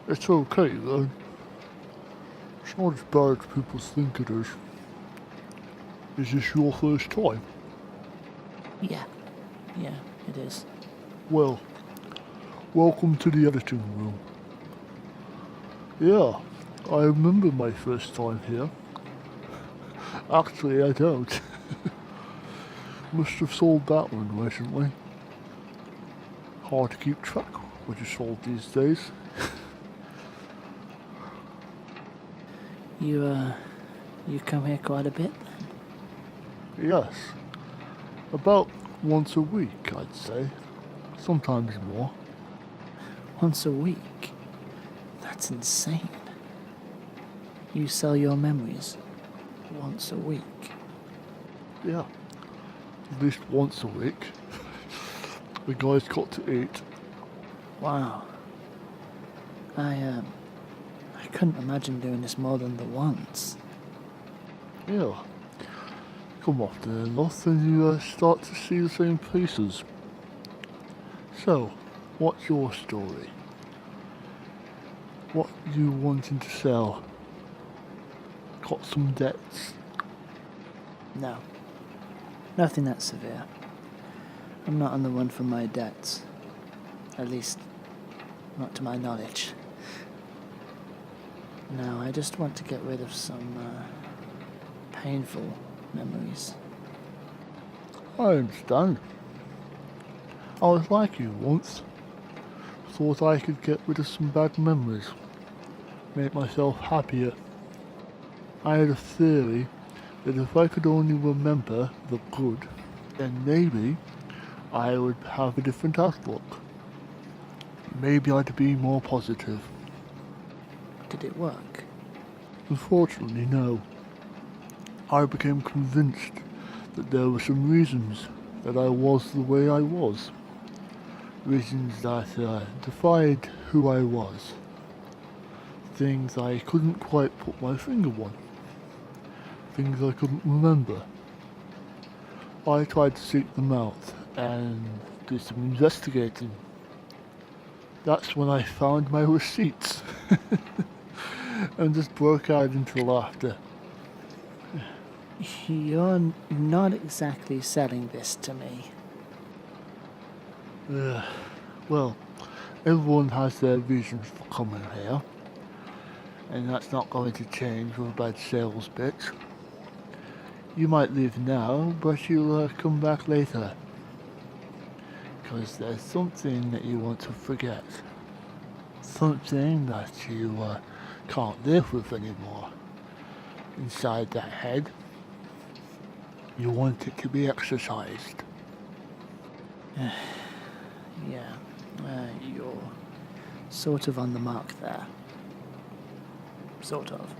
It's okay then. It's not as bad as people think it is. Is this your first time? Yeah, it is. Well, welcome to the editing room. Yeah, I remember my first time here. Actually, I don't. Must have sold that one recently. Hard to keep track what you sold these days. You come here quite a bit? Yes, about once a week, I'd say. Sometimes more. Once a week? That's insane. You sell your memories once a week? Yeah, at least once a week. The guys got to eat. Wow. I couldn't imagine doing this more than the once. Yeah. Come often enough and you start to see the same places. So, what's your story? What you wanting to sell? Got some debts? No. Nothing that severe. I'm not on the run for my debts. At least, not to my knowledge. No, I just want to get rid of some, painful memories. I understand. I was like you once. Thought I could get rid of some bad memories. Make myself happier. I had a theory that if I could only remember the good, then maybe I would have a different outlook. Maybe I'd be more positive. Did it work? Unfortunately, no. I became convinced that there were some reasons that I was the way I was. Reasons that defied who I was. Things I couldn't quite put my finger on. Things I couldn't remember. I tried to seek them out and do some investigating. That's when I found my receipts and just broke out into laughter. You're not exactly selling this to me. Well, everyone has their reasons for coming here, and that's not going to change with a bad sales pitch. You might leave now, but you'll come back later. Because there's something that you want to forget. Something that you can't live with anymore. Inside that head, you want it to be exercised. Yeah, you're sort of on the mark there. Sort of.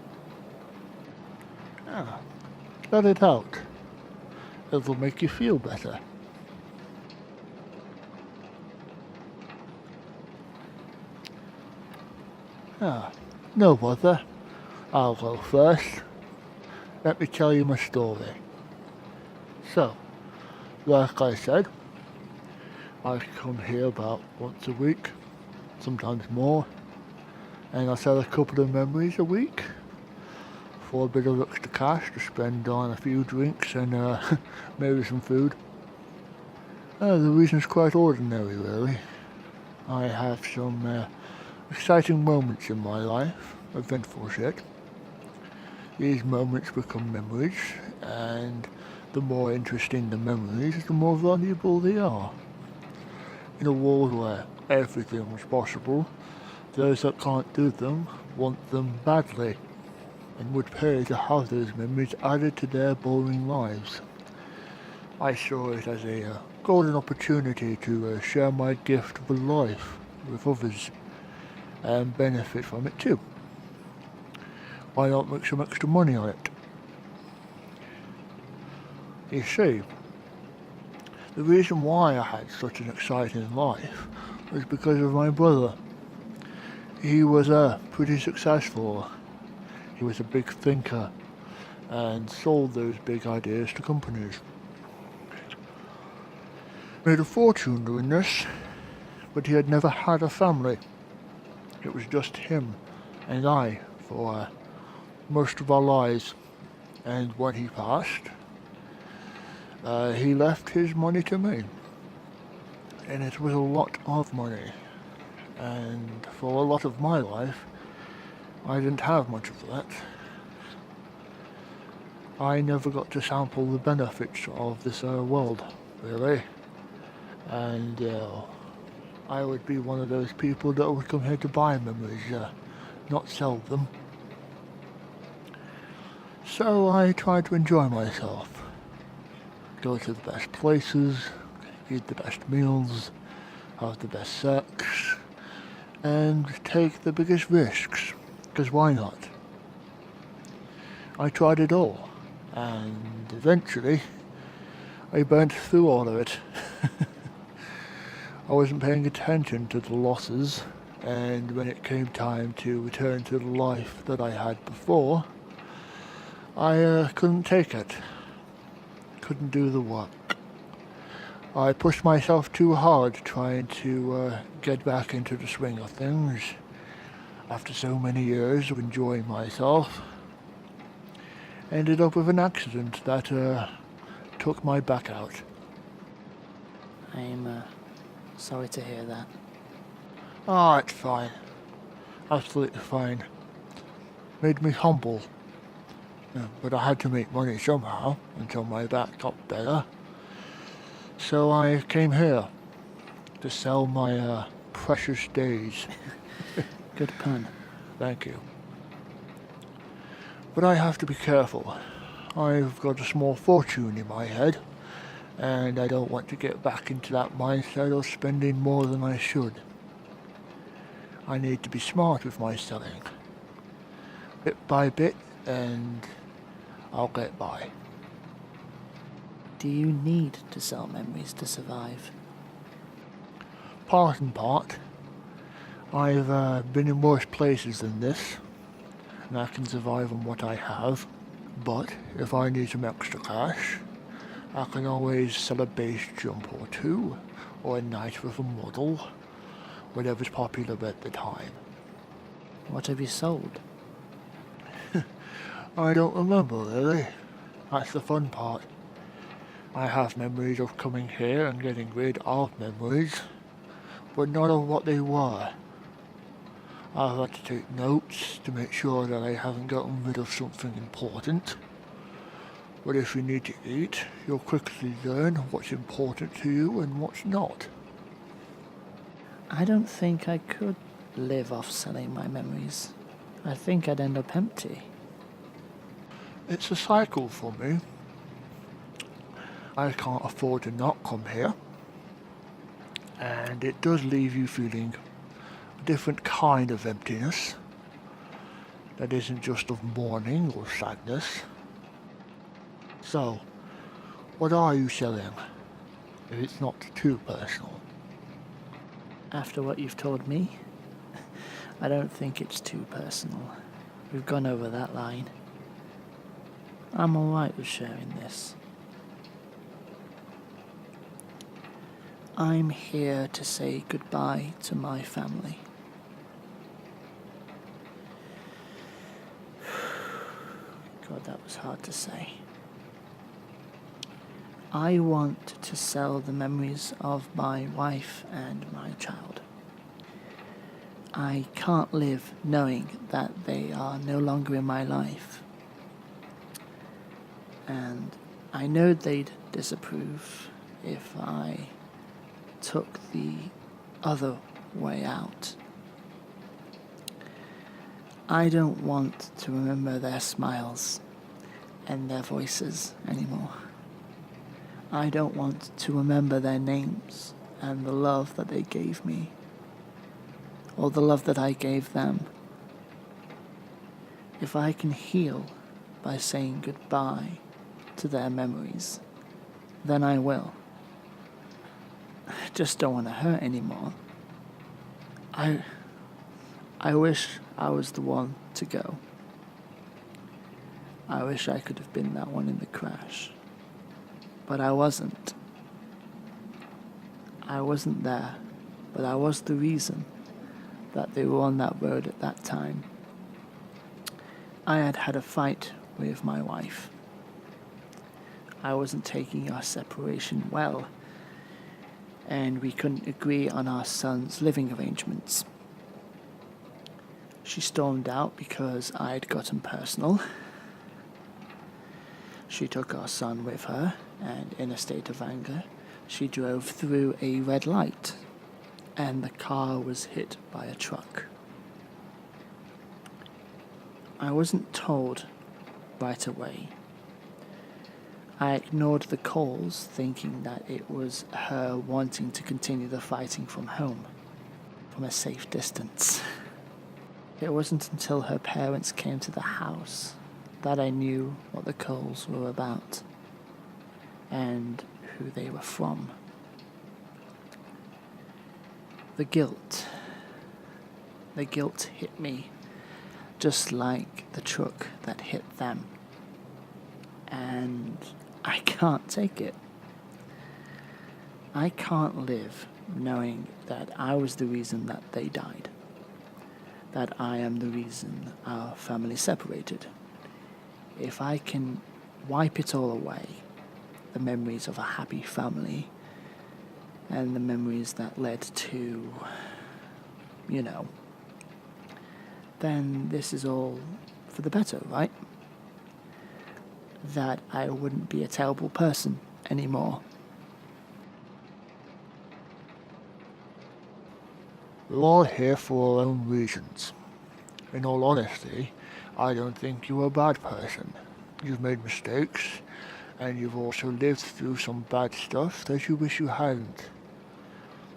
Let it out. It'll make you feel better. No bother. I'll go first. Let me tell you my story. So, like I said, I come here about once a week, sometimes more, and I sell a couple of memories a week for a bit of extra cash to spend on a few drinks and maybe some food. The reason's quite ordinary, really. I have some exciting moments in my life, eventful shit. These moments become memories, and the more interesting the memories, the more valuable they are. In a world where everything is possible, those that can't do them want them badly, and would pay to have those memories added to their boring lives. I saw it as a golden opportunity to share my gift of life with others and benefit from it too. Why not make some extra money on it? You see, the reason why I had such an exciting life was because of my brother. He was pretty successful. He was a big thinker and sold those big ideas to companies. Made a fortune doing this, but he had never had a family. It was just him and I for most of our lives. And when he passed, he left his money to me. And it was a lot of money. And for a lot of my life, I didn't have much of that. I never got to sample the benefits of this world, really. And I would be one of those people that would come here to buy memories, not sell them. So I try to enjoy myself. Go to the best places, eat the best meals, have the best sex, and take the biggest risks, because why not? I tried it all, and eventually I burnt through all of it. I wasn't paying attention to the losses, and when it came time to return to the life that I had before, I couldn't take it. Couldn't do the work. I pushed myself too hard trying to get back into the swing of things after so many years of enjoying myself. Ended up with an accident that took my back out. I'm sorry to hear that. Ah, it's fine. Absolutely fine. Made me humble. Yeah, but I had to make money somehow until my back got better. So I came here to sell my precious days. Good pun. Thank you. But I have to be careful. I've got a small fortune in my head, and I don't want to get back into that mindset of spending more than I should. I need to be smart with my selling. Bit by bit, and I'll get by. Do you need to sell memories to survive? Part and part. I've been in worse places than this, and I can survive on what I have. But if I need some extra cash, I can always sell a base jump or two, or a night with a model, whatever's popular at the time. What have you sold? I don't remember really. That's the fun part. I have memories of coming here and getting rid of memories, but not of what they were. I've had to take notes to make sure that I haven't gotten rid of something important. But if you need to eat, you'll quickly learn what's important to you and what's not. I don't think I could live off selling my memories. I think I'd end up empty. It's a cycle for me. I can't afford to not come here. And it does leave you feeling a different kind of emptiness. That isn't just of mourning or sadness. So, what are you selling? If it's not too personal. After what you've told me, I don't think it's too personal. We've gone over that line. I'm alright with sharing this. I'm here to say goodbye to my family. God, that was hard to say. I want to sell the memories of my wife and my child. I can't live knowing that they are no longer in my life. And I know they'd disapprove if I took the other way out. I don't want to remember their smiles and their voices anymore. I don't want to remember their names and the love that they gave me, or the love that I gave them. If I can heal by saying goodbye to their memories, then I will. I just don't want to hurt anymore. I wish I was the one to go. I wish I could have been that one in the crash. But I wasn't. I wasn't there, but I was the reason that they were on that road at that time. I had had a fight with my wife. I wasn't taking our separation well, and we couldn't agree on our son's living arrangements. She stormed out because I'd gotten personal. She took our son with her, and in a state of anger, she drove through a red light, and the car was hit by a truck. I wasn't told right away. I ignored the calls, thinking that it was her wanting to continue the fighting from home, from a safe distance. It wasn't until her parents came to the house that I knew what the calls were about and who they were from. The guilt hit me just like the truck that hit them. And I can't take it. I can't live knowing that I was the reason that they died. That I am the reason our family separated. If I can wipe it all away, the memories of a happy family and the memories that led to, then this is all for the better, right? That I wouldn't be a terrible person anymore. We're all here for our own reasons. In all honesty, I don't think you're a bad person. You've made mistakes, and you've also lived through some bad stuff that you wish you hadn't.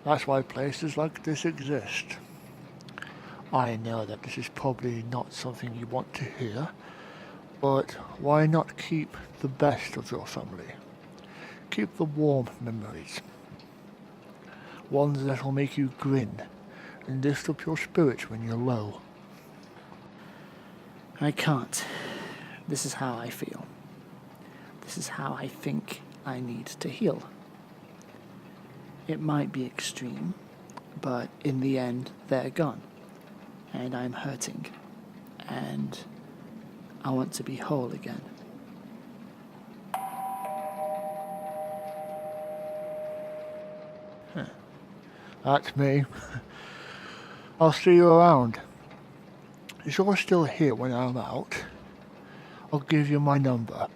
That's why places like this exist. I know that this is probably not something you want to hear, but why not keep the best of your family? Keep the warm memories. Ones that will make you grin and lift up your spirits when you're low. I can't. This is how I feel. This is how I think I need to heal. It might be extreme, but in the end, they're gone. And I'm hurting. And I want to be whole again. That's me. I'll see you around. If you're still here when I'm out, I'll give you my number.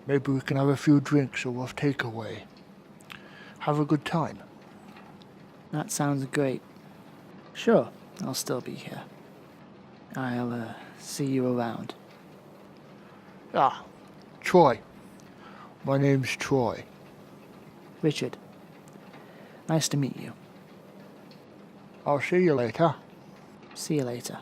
Maybe we can have a few drinks or a takeaway. Have a good time. That sounds great. Sure, I'll still be here. I'll see you around. Ah, Troy. My name's Troy. Richard, nice to meet you. I'll see you later. See you later.